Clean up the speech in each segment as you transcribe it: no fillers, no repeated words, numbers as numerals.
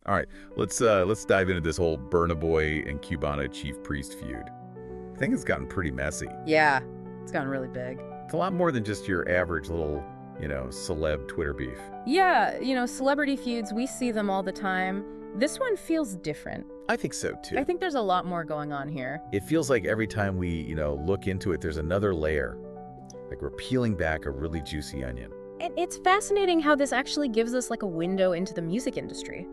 All right, let's dive into this whole Burnaboy and Cubana chief priest feud. I think it's gotten pretty messy. Yeah, it's gotten really big. It's a lot more than just your average little, celeb Twitter beef. Yeah, celebrity feuds, we see them all the time. This one feels different. I think so too. I think there's a lot more going on here. It feels like every time we, look into it, there's another layer. Like we're peeling back a really juicy onion. And it's fascinating how this actually gives us like a window into the music industry.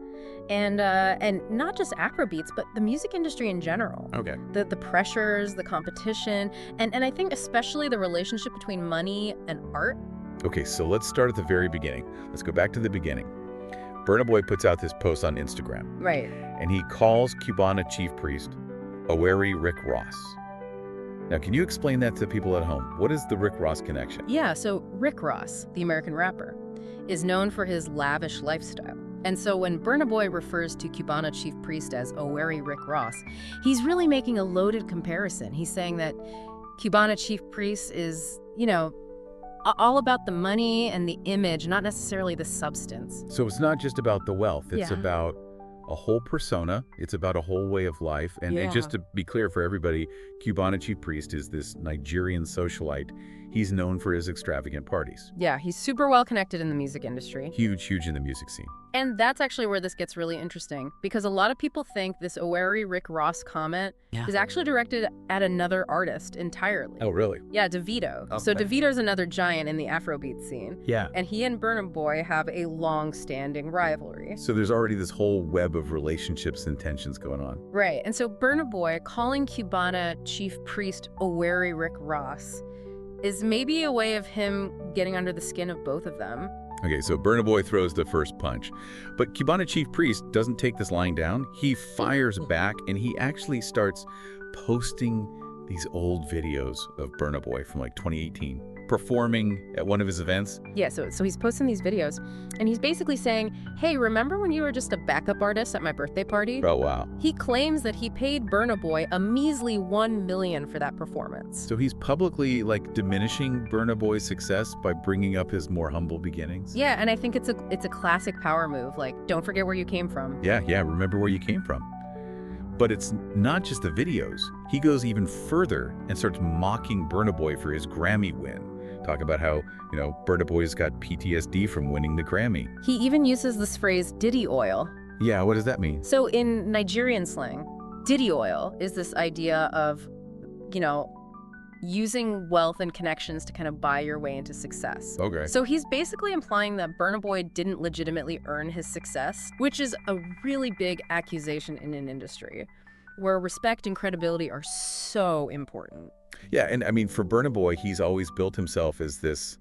And not just Afrobeats, but the music industry in general. Okay. The pressures, the competition, and I think especially the relationship between money and art. Okay, so let's start at the very beginning. Let's go back to the beginning. Burnaboy puts out this post on Instagram. Right. And he calls Cubana chief priest Oweri Rick Ross. Now, can you explain that to people at home? What is the Rick Ross connection? Yeah, so Rick Ross, the American rapper, is known for his lavish lifestyle. And so when Burnaboy refers to Cubana chief priest as Oweri Rick Ross, he's really making a loaded comparison. He's saying that Cubana chief priest is, all about the money and the image, not necessarily the substance. So it's not just about the wealth. It's Yeah. about a whole persona. It's about a whole way of life. And just to be clear for everybody, Cubana chief priest is this Nigerian socialite. He's known for his extravagant parties. Yeah, he's super well connected in the music industry. Huge in the music scene. And that's actually where this gets really interesting, because a lot of people think this Oweri Rick Ross comment is actually directed at another artist entirely. Oh, really? Yeah, Davido. Okay. So Davido's another giant in the Afrobeat scene. Yeah. And he and Burna Boy have a long-standing rivalry. So there's already this whole web of relationships and tensions going on. Right. And so Burna Boy calling Cubana chief priest Oweri Rick Ross is maybe a way of him getting under the skin of both of them. Okay, so Burnaboy throws the first punch. But Cubana chief priest doesn't take this lying down. He fires back, and he actually starts posting these old videos of Burnaboy from like 2018, performing at one of his events. Yeah, so he's posting these videos, and he's basically saying, hey, remember when you were just a backup artist at my birthday party? Oh, wow. He claims that he paid Burna Boy a measly $1 million for that performance. So he's publicly diminishing Burna Boy's success by bringing up his more humble beginnings. Yeah, and I think it's a classic power move. Like, don't forget where you came from. Yeah, remember where you came from. But it's not just the videos. He goes even further and starts mocking Burna Boy for his Grammy win. Talk about how, Burna Boy's got PTSD from winning the Grammy. He even uses this phrase, Diddy oil. Yeah, what does that mean? So in Nigerian slang, Diddy oil is this idea of, using wealth and connections to kind of buy your way into success. Okay. So he's basically implying that Burna Boy didn't legitimately earn his success, which is a really big accusation in an industry where respect and credibility are so important. Yeah, and I mean, for Burna Boy, he's always built himself as this,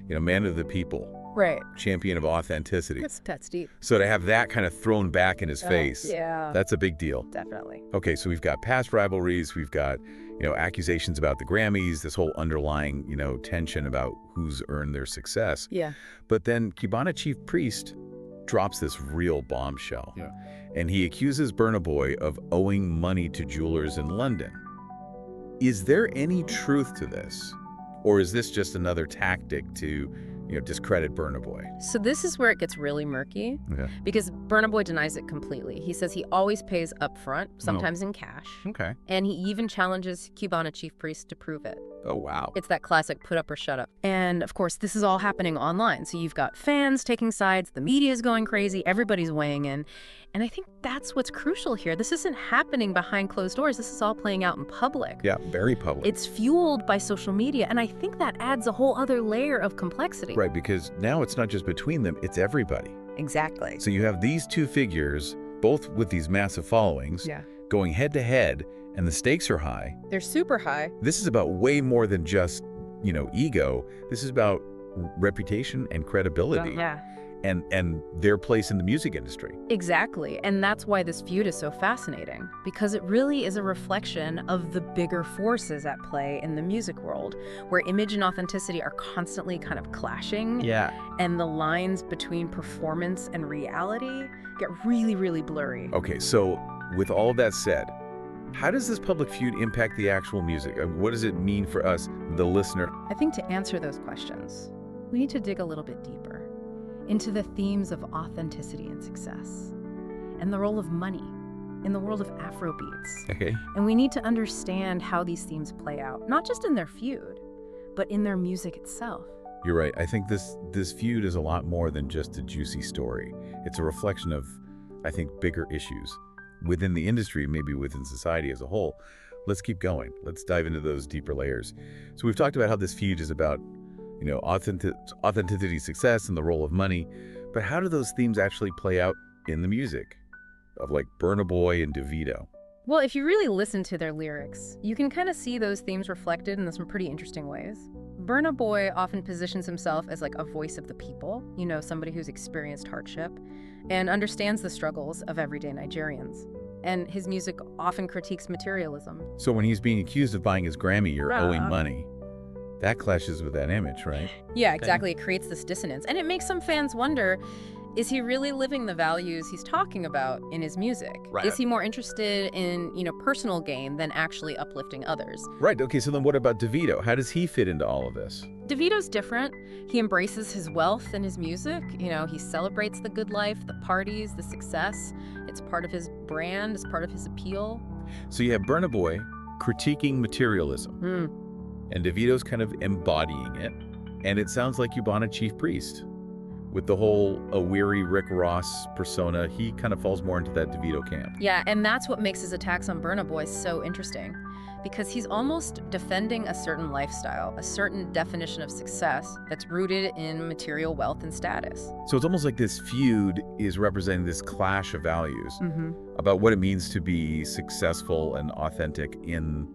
man of the people. Right. Champion of authenticity. That's deep. So to have that kind of thrown back in his face, Yeah. that's a big deal. Definitely. Okay, so we've got past rivalries, we've got, accusations about the Grammys, this whole underlying, tension about who's earned their success. Yeah. But then Cubana chief priest drops this real bombshell. Yeah. And he accuses Burna Boy of owing money to jewelers in London. Is there any truth to this? Or is this just another tactic to, discredit Burna Boy? So this is where it gets really murky, Okay. because Burna Boy denies it completely. He says he always pays up front, sometimes in cash. Okay. And he even challenges Cubana chief priest to prove it. Oh, wow. It's that classic put up or shut up. And of course, this is all happening online. So you've got fans taking sides, the media is going crazy, everybody's weighing in. And I think that's what's crucial here. This isn't happening behind closed doors. This is all playing out in public. Yeah, very public. It's fueled by social media. And I think that adds a whole other layer of complexity. Right, because now it's not just between them, it's everybody. Exactly. So you have these two figures, both with these massive followings, Yeah. going head to head, and the stakes are high. They're super high. This is about way more than just, ego. This is about reputation and credibility. Yeah. And their place in the music industry. Exactly. And that's why this feud is so fascinating, because it really is a reflection of the bigger forces at play in the music world, where image and authenticity are constantly kind of clashing. Yeah. And the lines between performance and reality get really, really blurry. Okay, so with all that said, how does this public feud impact the actual music? What does it mean for us, the listener? I think to answer those questions, we need to dig a little bit deeper into the themes of authenticity and success. and the role of money in the world of Afrobeats. Okay. And we need to understand how these themes play out, not just in their feud, but in their music itself. You're right. I think this feud is a lot more than just a juicy story. It's a reflection of, I think, bigger issues within the industry, maybe within society as a whole. Let's keep going. Let's dive into those deeper layers. So we've talked about how this feud is about, authenticity, success, and the role of money. But how do those themes actually play out in the music of like Burnaboy and Davido? Well, if you really listen to their lyrics, you can kind of see those themes reflected in some pretty interesting ways. Burnaboy often positions himself as like a voice of the people, somebody who's experienced hardship and understands the struggles of everyday Nigerians. And his music often critiques materialism. So when he's being accused of buying his Grammy or Right. owing money, that clashes with that image, right? Yeah, exactly. It creates this dissonance. And it makes some fans wonder, is he really living the values he's talking about in his music? Right. Is he more interested in, personal gain than actually uplifting others? Right. Okay, so then what about Davido? How does he fit into all of this? Davido's different. He embraces his wealth in his music. He celebrates the good life, the parties, the success. It's part of his brand, it's part of his appeal. So you have Burnaboy critiquing materialism, and Davido's kind of embodying it. And it sounds like Cubana Chief Priest. With the whole a weary Rick Ross persona, he kind of falls more into that Davido camp. Yeah, and that's what makes his attacks on Burnaboy so interesting. Because he's almost defending a certain lifestyle, a certain definition of success that's rooted in material wealth and status. So it's almost like this feud is representing this clash of values about what it means to be successful and authentic in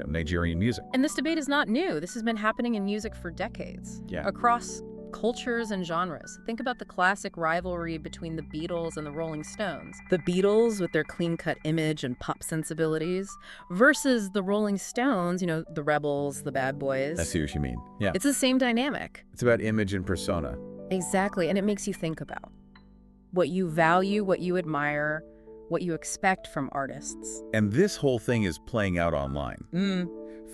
Nigerian music. And this debate is not new. This has been happening in music for decades. Yeah. Across cultures and genres. Think about the classic rivalry between the Beatles and the Rolling Stones. The Beatles with their clean-cut image and pop sensibilities versus the Rolling Stones, the rebels, the bad boys. I see what you mean. Yeah. It's the same dynamic. It's about image and persona. Exactly, and it makes you think about what you value, what you admire, what you expect from artists. And this whole thing is playing out online.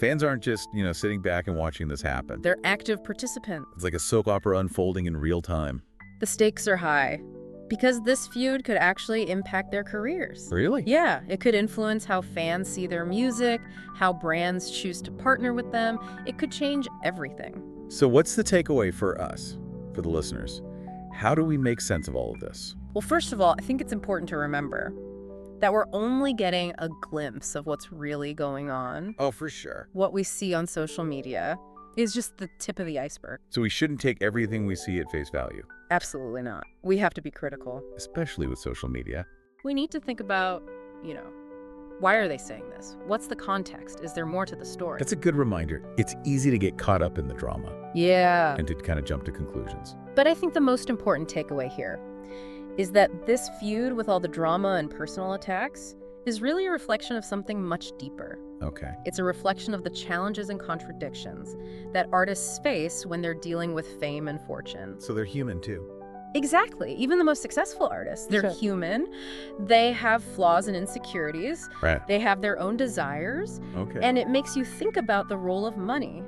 Fans aren't just, sitting back and watching this happen. They're active participants. It's like a soap opera unfolding in real time. The stakes are high because this feud could actually impact their careers. Really? Yeah, it could influence how fans see their music, how brands choose to partner with them. It could change everything. So what's the takeaway for us, for the listeners? How do we make sense of all of this? Well, first of all, I think it's important to remember that we're only getting a glimpse of what's really going on. Oh, for sure. What we see on social media is just the tip of the iceberg. So we shouldn't take everything we see at face value. Absolutely not. We have to be critical. Especially with social media. We need to think about, why are they saying this? What's the context? Is there more to the story? That's a good reminder. It's easy to get caught up in the drama. Yeah. And to kind of jump to conclusions. But I think the most important takeaway here is that this feud with all the drama and personal attacks is really a reflection of something much deeper. Okay. It's a reflection of the challenges and contradictions that artists face when they're dealing with fame and fortune. So they're human too. Exactly. Even the most successful artists, they're human. They have flaws and insecurities. Right. They have their own desires. Okay. And it makes you think about the role of money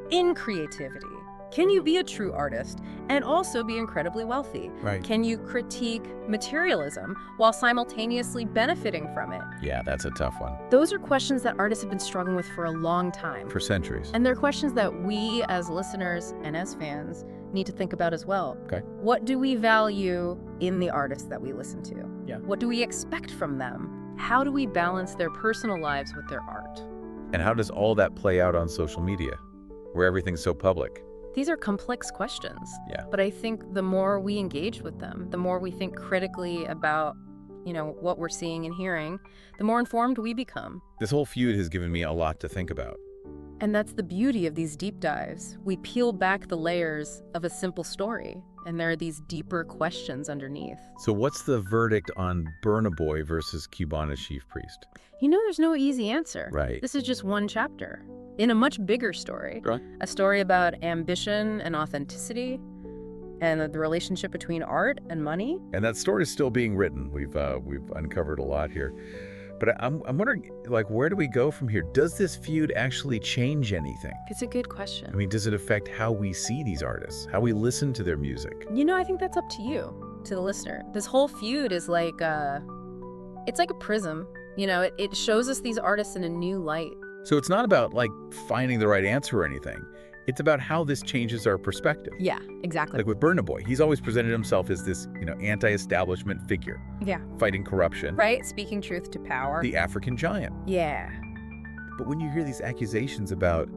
in creativity. Can you be a true artist and also be incredibly wealthy? Right. Can you critique materialism while simultaneously benefiting from it? Yeah, that's a tough one. Those are questions that artists have been struggling with for a long time. For centuries. And they're questions that we as listeners and as fans need to think about as well. Okay. What do we value in the artists that we listen to? Yeah. What do we expect from them? How do we balance their personal lives with their art? And how does all that play out on social media, where everything's so public? These are complex questions. Yeah. But I think the more we engage with them, the more we think critically about, what we're seeing and hearing, the more informed we become. This whole feud has given me a lot to think about. And that's the beauty of these deep dives. We peel back the layers of a simple story, and there are these deeper questions underneath. So what's the verdict on Burnaboy versus Cubana Chief Priest? There's no easy answer. Right. This is just one chapter in a much bigger story. Right. A story about ambition and authenticity and the relationship between art and money. And that story is still being written. We've uncovered a lot here. But I'm wondering, where do we go from here? Does this feud actually change anything? It's a good question. I mean, does it affect how we see these artists, how we listen to their music? I think that's up to you, to the listener. This whole feud is like It's like a prism. You know, it shows us these artists in a new light. So it's not about, like, finding the right answer or anything. It's about how this changes our perspective. Yeah, exactly. Like with Burnaboy, he's always presented himself as this, anti-establishment figure. Yeah. Fighting corruption. Right? Speaking truth to power. The African giant. Yeah. But when you hear these accusations about,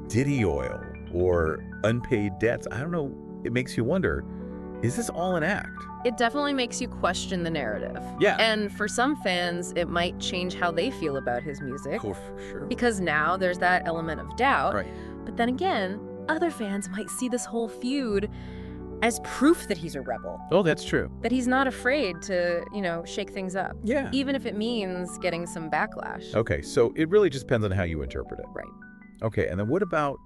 Diddy oil or unpaid debts, I don't know, it makes you wonder, is this all an act? It definitely makes you question the narrative. Yeah. And for some fans, it might change how they feel about his music. Oh, for sure. Because now there's that element of doubt. Right. But then again, other fans might see this whole feud as proof that he's a rebel. Oh, that's true. That he's not afraid to, shake things up. Yeah. Even if it means getting some backlash. Okay, so it really just depends on how you interpret it. Right. Okay, and then what about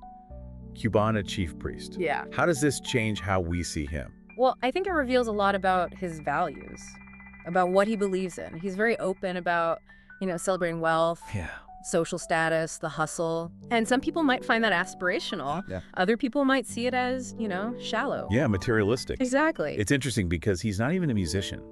Cubana Chief Priest? Yeah. How does this change how we see him? Well, I think it reveals a lot about his values, about what he believes in. He's very open about, celebrating wealth, Yeah. social status, the hustle. And some people might find that aspirational. Yeah. Other people might see it as, shallow. Yeah, materialistic. Exactly. It's interesting because he's not even a musician.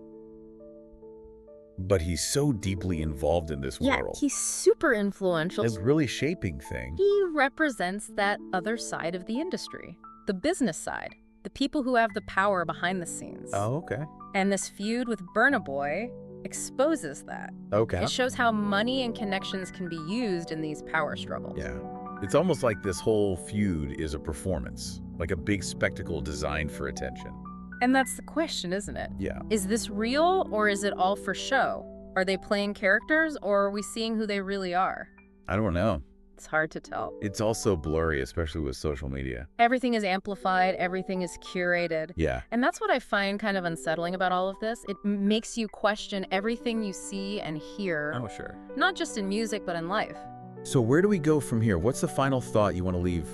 But he's so deeply involved in this Yeah, world. he's super influential. It's really shaping things. He represents that other side of the industry, the business side, the people who have the power behind the scenes. Oh, okay. And this feud with Burnaboy exposes that. Okay. It shows how money and connections can be used in these power struggles. Yeah. It's almost like this whole feud is a performance, like a big spectacle designed for attention. And that's the question, isn't it? Yeah. Is this real or is it all for show? Are they playing characters or are we seeing who they really are? I don't know. It's hard to tell. It's also blurry, especially with social media. Everything is amplified, everything is curated. Yeah. And that's what I find kind of unsettling about all of this. It makes you question everything you see and hear, Oh, sure. not just in music, but in life. So where do we go from here? What's the final thought you want to leave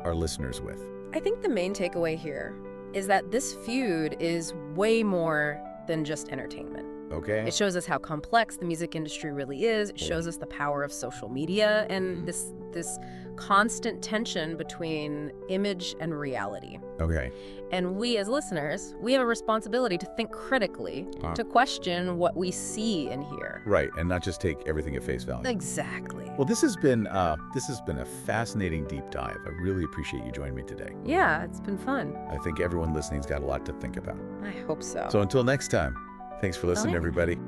our listeners with? I think the main takeaway here is that this feud is way more than just entertainment. Okay. It shows us how complex the music industry really is. It shows us the power of social media and this constant tension between image and reality. Okay. And we as listeners, we have a responsibility to think critically, to question what we see and hear. Right, and not just take everything at face value. Exactly. Well, this has been a fascinating deep dive. I really appreciate you joining me today. Yeah, it's been fun. I think everyone listening's got a lot to think about. I hope so. So until next time, thanks for listening, Bye. everybody.